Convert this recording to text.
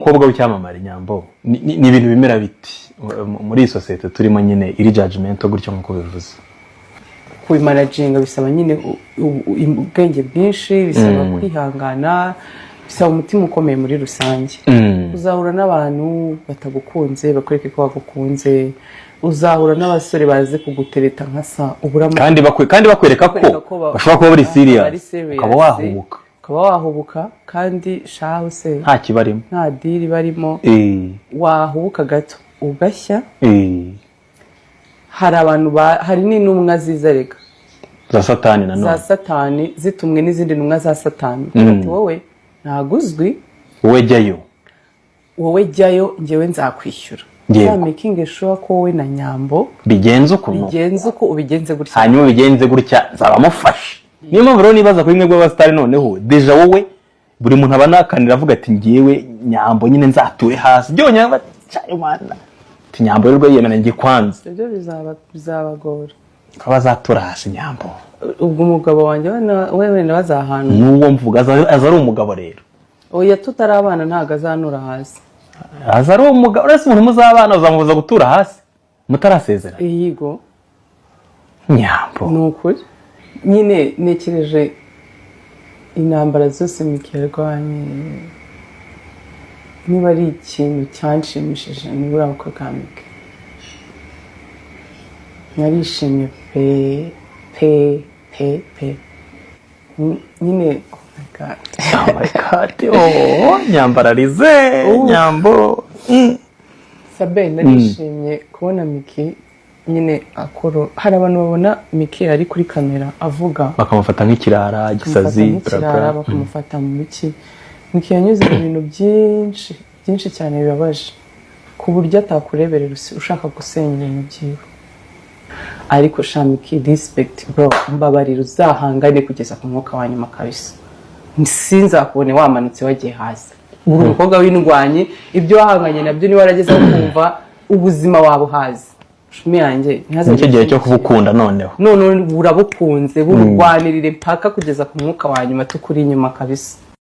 Kobwa w'icyamamare Nyambo ni ibintu bimera biti muri societe turimo nyine iri judgment gutyo nko bivuze. Kubimanaginga bisaba nyine ubwenge bwinshi, bisaba kwihangana, bisaba umutima ukomeye muri rusange. Uzahura n'abantu batagukunze bakwereke ko bagukunze, uzahura n'abasore baze kugutereta nkasa uburamo kandi bakwereka ko bashobora kuba bari serious, ukaba wahubuka kandi shaho se nta kibarimo, nta diri barimo, wahubuka gato ugashya. Hari abantu hari n'intumwa zizareka za satani nanone, za satani zitumwe n'izindi ntumwa za satani. Ati wowe ntaguzwi, wowe jyayo ngewe nzakwishyura. Ya making sure ko wowe na Nyambo bigenze uko ubigenze gutya, hanyuma bigenze gutya zabamufashe. Niyo mpamvu rero nibaza kuri mwe bw'abastari noneho deja wowe buri muntu abanakanira avuga ati ngiyewe Nyambo nyine nzature hasi byonya bacaye mwana ati Nyambo rero yemena ngi kwanza. Ibyo bizabagora ko bazatura hasi Nyambo. Ubwo umugabo wanjye wewe bazahana n'uwo mvuga azari umugabo rero. Oya tutarabana ntago azanura hasi. Azari umugabo uretse umuntu muzabana uzamubuza gutura hasi mutarasezera. Yigo Nyambo nukuri nyine nekereje intambara zose mikirwanye. Niba ari ikintu cyanshimishije nibura uko kamike narishimye pe nyine. Oh my god nyambararize Nyambo. Sabe narishimye kubona Miki nyine akoro. Hari abantu babona Miki ari kuri kamera avuga bakamufata nk'ikirara gisazi, bakamufata mu biki. Miki yanyuze mu bintu byinshi cyane bibabaje ku buryo atakureberera ushaka gusenya ibintu byiwe. Ariko Miki respect bro, mbabarira uzahangane kugeza ku mwuka wa nyuma kabisa. Sinzakubone wamanutse wagiye hasi. Uri umukobwa w'indwanyi, ibyo wahanganye nabyo ni warageze kumva ubuzima wabuhaze. Shumi yanjye nicyo gihe cyo kubukunda noneho urabukunze burwanirire mpaka kugeza ku mwuka wa nyuma tukuri inyuma kabisa.